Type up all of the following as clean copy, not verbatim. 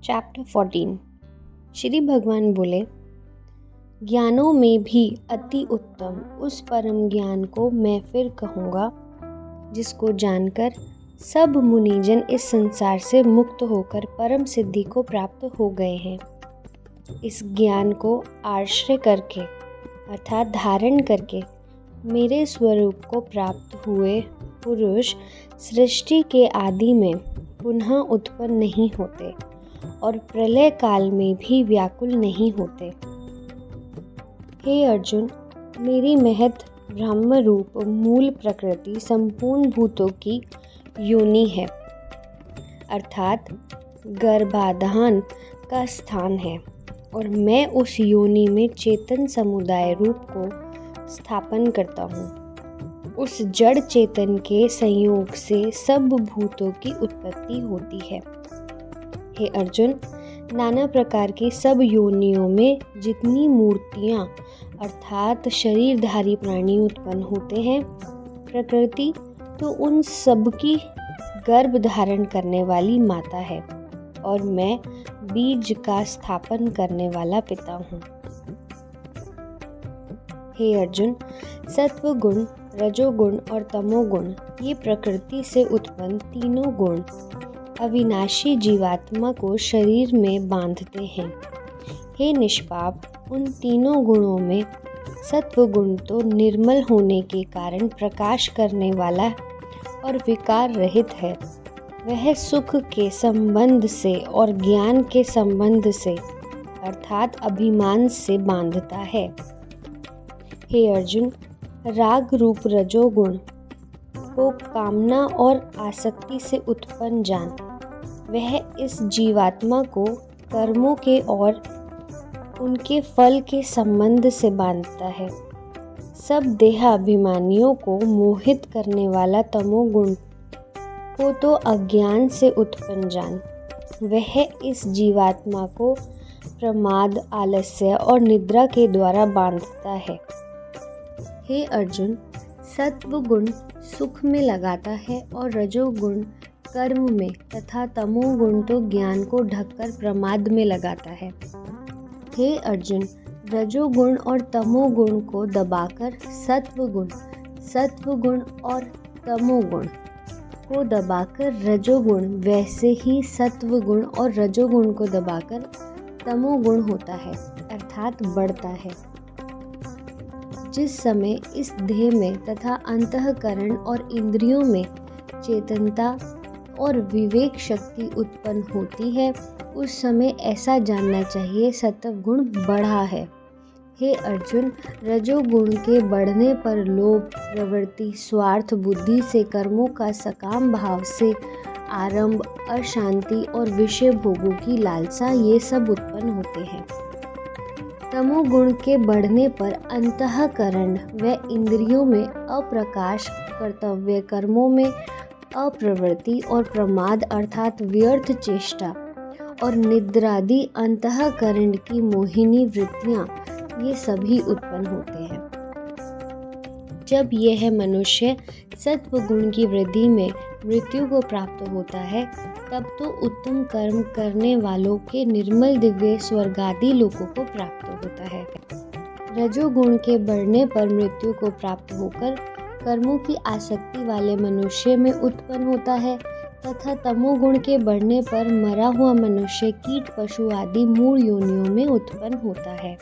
Chapter 14। Shri भगवान बोले, ज्ञानों में भी अति उत्तम उस परम ज्ञान को मैं फिर कहूँगा जिसको जानकर सब मुनिजन इस संसार से मुक्त होकर परम सिद्धि को प्राप्त हो गए हैं। इस ज्ञान को आश्रय करके अर्थात धारण करके मेरे स्वरूप को प्राप्त हुए पुरुष सृष्टि के आदि में पुनः उत्पन्न नहीं होते और प्रलय काल में भी व्याकुल नहीं होते। हे अर्जुन, मेरी महत ब्रह्म रूप मूल प्रकृति संपूर्ण भूतों की योनि है, अर्थात गर्भाधान का स्थान है, और मैं उस योनि में चेतन समुदाय रूप को स्थापन करता हूँ। उस जड़ चेतन के संयोग से सब भूतों की उत्पत्ति होती है। हे अर्जुन, नाना प्रकार की सब योनियों में जितनी मूर्तियाँ अर्थात शरीरधारी प्राणी उत्पन्न होते हैं, प्रकृति तो उन सब की गर्भ धारण करने वाली माता है, और मैं बीज का स्थापन करने वाला पिता हूँ। हे अर्जुन, सत्व गुण, रजोगुण और तमोगुण ये प्रकृति से उत्पन्न तीनों गुण अविनाशी जीवात्मा को शरीर में बांधते हैं। हे निष्पाप, उन तीनों गुणों में सत्व गुण तो निर्मल होने के कारण प्रकाश करने वाला और विकार रहित है। वह सुख के संबंध से और ज्ञान के संबंध से अर्थात अभिमान से बांधता है। हे अर्जुन, राग रूप रजोगुण को कामना और आसक्ति से उत्पन्न जान। वह इस जीवात्मा को कर्मों के और उनके फल के संबंध से बांधता है। सब देहाभिमानियों को मोहित करने वाला तमोगुण को तो अज्ञान से उत्पन्न जान। वह इस जीवात्मा को प्रमाद, आलस्य और निद्रा के द्वारा बांधता है। हे अर्जुन, सत्व गुण सुख में लगाता है और रजोगुण कर्म में तथा तमोगुण तो ज्ञान को ढककर प्रमाद में लगाता है। हे अर्जुन, रजोगुण और तमोगुण को दबाकर सत्वगुण और तमोगुण को दबाकर रजोगुण, वैसे ही सत्वगुण और रजोगुण को दबाकर तमोगुण होता है अर्थात बढ़ता है। जिस समय इस देह में तथा अंतःकरण और इंद्रियों में चेतनता और विवेक शक्ति उत्पन्न होती है, उस समय ऐसा जानना चाहिए सत्व गुण बढ़ा है। हे अर्जुन, रजोगुण के बढ़ने पर लोभ, प्रवृत्ति, स्वार्थ बुद्धि से कर्मों का सकाम भाव से आरंभ, अशांति और विषय भोगों की लालसा ये सब उत्पन्न होते हैं। तमोगुण के बढ़ने पर अंतःकरण व इंद्रियों में अप्रकाश, कर्तव्य कर्मों में अप्रवृत्ति और प्रमाद अर्थात व्यर्थ चेष्टा और निद्रादि अंतःकरण की मोहिनी वृत्तियाँ ये सभी उत्पन्न होते हैं। जब यह मनुष्य सत्व गुण की वृद्धि में मृत्यु को प्राप्त होता है, तब तो उत्तम कर्म करने वालों के निर्मल दिव्य स्वर्गादि लोकों को प्राप्त होता है। रजोगुण के बढ़ने पर मृत्यु को प्राप्त होकर कर्मों की आसक्ति वाले मनुष्य में उत्पन्न होता है, तथा तमोगुण के बढ़ने पर मरा हुआ मनुष्य कीट, पशु आदि मूल योनियों में उत्पन्न होता है।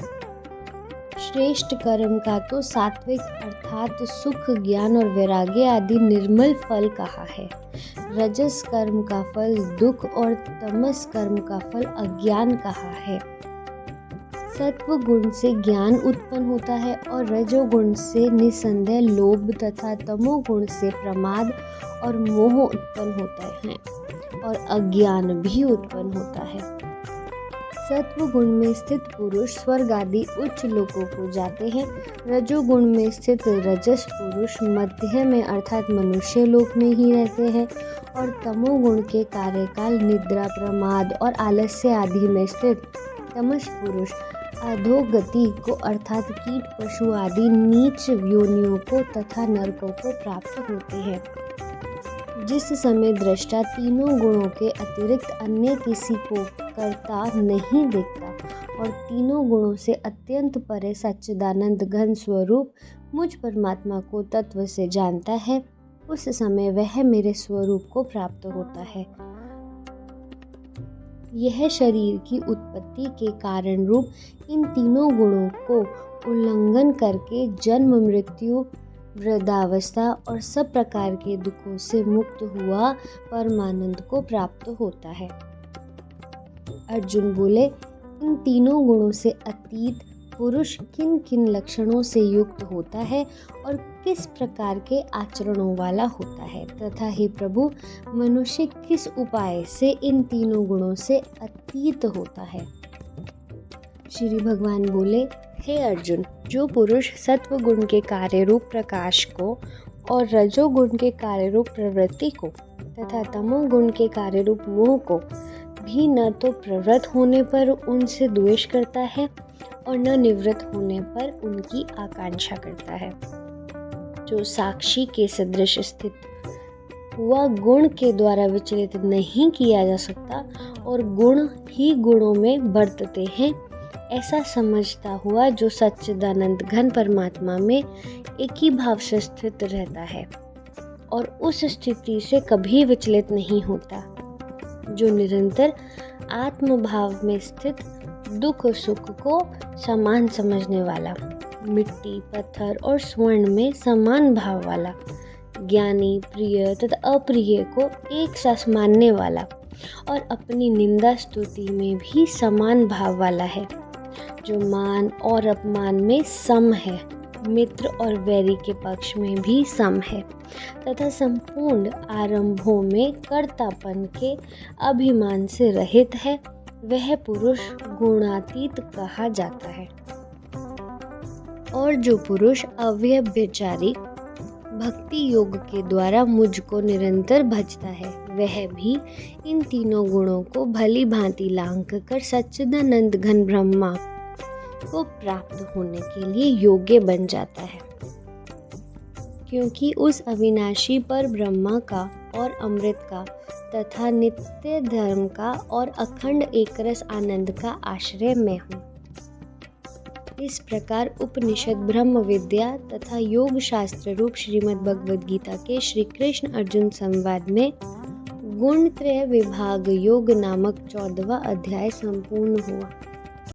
श्रेष्ठ कर्म का तो सात्विक अर्थात सुख, ज्ञान और वैराग्य आदि निर्मल फल कहा है। रजस कर्म का फल दुख और तमस कर्म का फल अज्ञान कहा है। सत्व गुण से ज्ञान उत्पन्न होता है और रजोगुण से निसंदेह लोभ तथा तमोगुण से प्रमाद और मोह उत्पन्न होता है और अज्ञान भी उत्पन्न होता है। सत्व गुण में स्थित पुरुष स्वर्ग आदि उच्च लोकों को जाते हैं। रजोगुण में स्थित रजस पुरुष मध्य में अर्थात मनुष्य लोक में ही रहते हैं, और तमोगुण के कार्यकाल निद्रा, प्रमाद और आलस्य आदि में स्थित तमस पुरुष अधोगति को अर्थात कीट, पशु आदि नीच योनियों को तथा नरकों को प्राप्त होते हैं। जिस समय दृष्टा तीनों गुणों के अतिरिक्त अन्य किसी को करता नहीं देखता और तीनों गुणों से अत्यंत परे सच्चिदानंद घन स्वरूप मुझ परमात्मा को तत्व से जानता है, उस समय वह मेरे स्वरूप को प्राप्त होता है। यह शरीर की उत्पत्ति के कारण रूप इन तीनों गुणों को उल्लंघन करके जन्म, मृत्यु, वृद्धावस्था और सब प्रकार के दुखों से मुक्त हुआ परमानंद को प्राप्त होता है। अर्जुन बोले, इन तीनों गुणों से अतीत पुरुष किन किन लक्षणों से युक्त होता है और किस प्रकार के आचरणों वाला होता है, तथा हे प्रभु, मनुष्य किस उपाय से इन तीनों गुणों से अतीत होता है। श्री भगवान बोले, हे अर्जुन, जो पुरुष सत्व गुण के कार्य रूप प्रकाश को और रजोगुण के कार्य रूप प्रवृत्ति को तथा तमोगुण के कार्य रूप मोह को भी न तो प्रवृत्त होने पर उनसे द्वेष करता है और न निवृत्त होने पर उनकी आकांक्षा करता है, जो साक्षी के सदृश स्थित हुआ गुण के द्वारा विचलित नहीं किया जा सकता और गुण ही गुणों में बरतते हैं, ऐसा समझता हुआ जो सच्चिदानंद घन परमात्मा में एक ही भाव से स्थित रहता है और उस स्थिति से कभी विचलित नहीं होता, जो निरंतर आत्मभाव में स्थित दुख सुख को समान समझने वाला, मिट्टी, पत्थर और स्वर्ण में समान भाव वाला, ज्ञानी, प्रिय तथा अप्रिय को एक साथ मानने वाला और अपनी निंदा स्तुति में भी समान भाव वाला है, जो मान और अपमान में सम है, मित्र और वैरी के पक्ष में भी सम है तथा संपूर्ण आरंभों में कर्तापन के अभिमान से रहित है, वह पुरुष गुणातीत कहा जाता है। और जो पुरुष अव्यभिचारी भक्ति योग के द्वारा मुझको निरंतर भजता है, वह भी इन तीनों गुणों को भली भांति लांघ कर सच्चिदानंद घन ब्रह्मा को प्राप्त होने के लिए योग्य बन जाता है, क्योंकि उस अविनाशी पर ब्रह्मा का और अमृत का तथा नित्य धर्म का और अखंड एकरस आनंद का आश्रय मैं हूँ। इस प्रकार उपनिषद, ब्रह्म विद्या तथा योग शास्त्र रूप श्रीमद् भगवद गीता के श्री कृष्ण अर्जुन संवाद में गुण त्रय विभाग योग नामक 14वां अध्याय संपूर्ण हुआ।